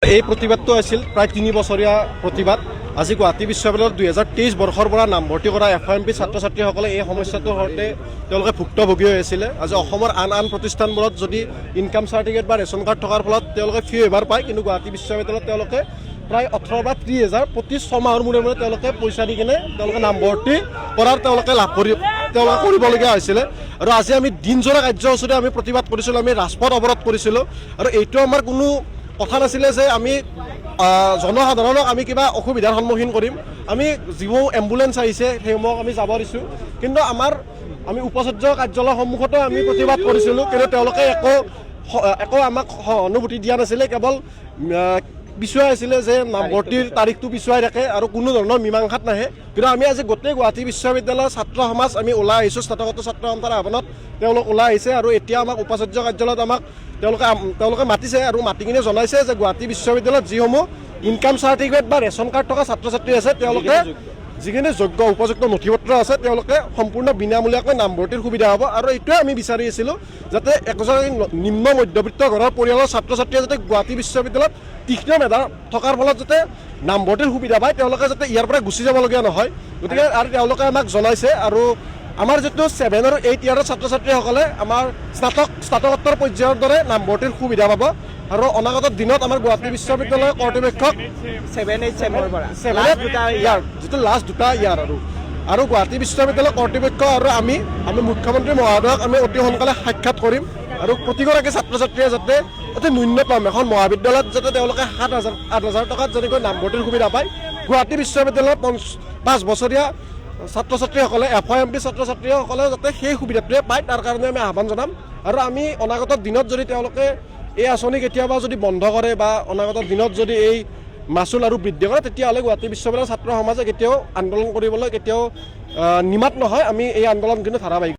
এই প্ৰতিবাদটো আছিল প্ৰায় 3 বছৰীয়া প্ৰতিবাদ। আজি গুৱাহাটী বিশ্ববিদ্যালয়ত 2023 বৰ্ষৰ পৰা নামভৰ্তি কৰা FIMP ছাত্ৰ ছাত্ৰীসকলে এই সমস্যাটোৰ সৈতে তেওঁলোকে ভুক্তভোগী হৈ আছিলে। আজি অসমৰ আন প্ৰতিষ্ঠানবোৰত যদি ইনকাম চাৰ্টিফিকেট বা ৰেচন কাৰ্ড থকাৰ ফলত তেওঁলোকে ফি ৱেইভাৰ পায়, কিন্তু গুৱাহাটী বিশ্ববিদ্যালয়ত তেওঁলোকে প্ৰায় 18 বা 30 হাজাৰ প্ৰতি 6 মাহৰ মূৰে মূৰে তেওঁলোকে পইচা দি কিনে তেওঁলোকে নামভৰ্তি কৰাৰ তেওঁলোকে কৰিবলগীয়া হৈছিলে। আৰু আজি আমি দিনজোৰা কাৰ্যসূচীৰে আমি প্ৰতিবাদ কৰিছিলোঁ, আমি ৰাজপথ অৱৰোধ কৰিছিলোঁ। আৰু এইটো আমাৰ কোনো কথা নাছিলে যে আমি জনসাধাৰণক আমি কিবা অসুবিধাৰ সন্মুখীন কৰিম। আমি যিবোৰ এম্বুলেঞ্চ আহিছে সেইসমূহক আমি যাব দিছোঁ, কিন্তু আমি উপাচাৰ্য কাৰ্যালয়ৰ সন্মুখতো আমি প্ৰতিবাদ কৰিছিলোঁ, কিন্তু তেওঁলোকে একো আমাক সহানুভূতি দিয়া নাছিলে। কেৱল পিছুৱাই আছিলে যে নামভৰ্তিৰ তাৰিখটো পিছুৱাই থাকে আৰু কোনো ধৰণৰ মীমাংসাত নাহে। কিন্তু আমি আজি গোটেই গুৱাহাটী বিশ্ববিদ্যালয়ৰ ছাত্ৰ সমাজ আমি ওলাই আহিছোঁ, স্নাতকোত্তৰ ছাত্ৰ সন্থাৰ আহ্বানত তেওঁলোক ওলাই আহিছে। আৰু এতিয়া আমাক উপাচাৰ্য কাৰ্যালয়ত আমাক তেওঁলোকে মাতিছে আৰু মাতি কিনে জনাইছে যে গুৱাহাটী বিশ্ববিদ্যালয়ত যিসমূহ ইনকাম চাৰ্টিফিকেট বা ৰেচন কাৰ্ড থকা ছাত্ৰ ছাত্ৰী আছে, তেওঁলোকে যিখিনি যোগ্য উপযুক্ত নথিপত্ৰ আছে তেওঁলোকে সম্পূৰ্ণ বিনামূলীয়াকৈ নামভৰ্তিৰ সুবিধা হ'ব। আৰু এইটোৱে আমি বিচাৰি আছিলোঁ, যাতে একোজন নিম্ন মধ্যবিত্ত ঘৰৰ পৰিয়ালৰ ছাত্ৰ ছাত্ৰীয়ে যাতে গুৱাহাটী বিশ্ববিদ্যালয়ত তীক্ষ্ণ মেধা থকাৰ ফলত যাতে নামভৰ্তিৰ সুবিধা পায়, তেওঁলোকে যাতে ইয়াৰ পৰা গুচি যাবলগীয়া নহয়। গতিকে আৰু তেওঁলোকে আমাক জনাইছে। আৰু আমাৰ যিটো 7 আৰু 8 ইয়াৰৰ ছাত্ৰ ছাত্ৰীসকলে আমাৰ স্নাতকোত্তৰ পৰ্যায়ৰ দৰে নামভৰ্তিৰ সুবিধা পাব। আৰু অনাগত দিনত আমাৰ গুৱাহাটী বিশ্ববিদ্যালয়ৰ কৰ্তৃপক্ষক 7-8 চেমৰ পৰা যিটো লাষ্ট 2টা ইয়াৰ আৰু গুৱাহাটী বিশ্ববিদ্যালয়ৰ কৰ্তৃপক্ষ আৰু আমি মুখ্যমন্ত্ৰী মহোদয়ক আমি অতি সোনকালে সাক্ষাৎ কৰিম। আৰু প্ৰতিগৰাকী ছাত্ৰ ছাত্ৰীয়ে যাতে অতি ন্যূনতম এখন মহাবিদ্যালয়ত যাতে তেওঁলোকে 7,000-8,000 টকাত যেনেকৈ নামভৰ্তিৰ সুবিধা পায়, গুৱাহাটী বিশ্ববিদ্যালয়ৰ 5 বছৰীয়া ছাত্ৰ ছাত্ৰীসকলে FIMP ছাত্ৰ ছাত্ৰীসকলে যাতে সেই সুবিধাটোৱে পায়, তাৰ কাৰণে আমি আহ্বান জনাম। আৰু আমি অনাগত দিনত যদি তেওঁলোকে এই আঁচনি কেতিয়াবা যদি বন্ধ কৰে বা অনাগত দিনত যদি এই মাচুল আৰু বৃদ্ধি কৰে, তেতিয়াহ'লে গুৱাহাটী বিশ্ববিদ্যালয়ৰ ছাত্ৰ সমাজে কেতিয়াও আন্দোলন কৰিবলৈ কেতিয়াও নিমাত নহয়। আমি এই আন্দোলন কিন্তু ধাৰাবাহিক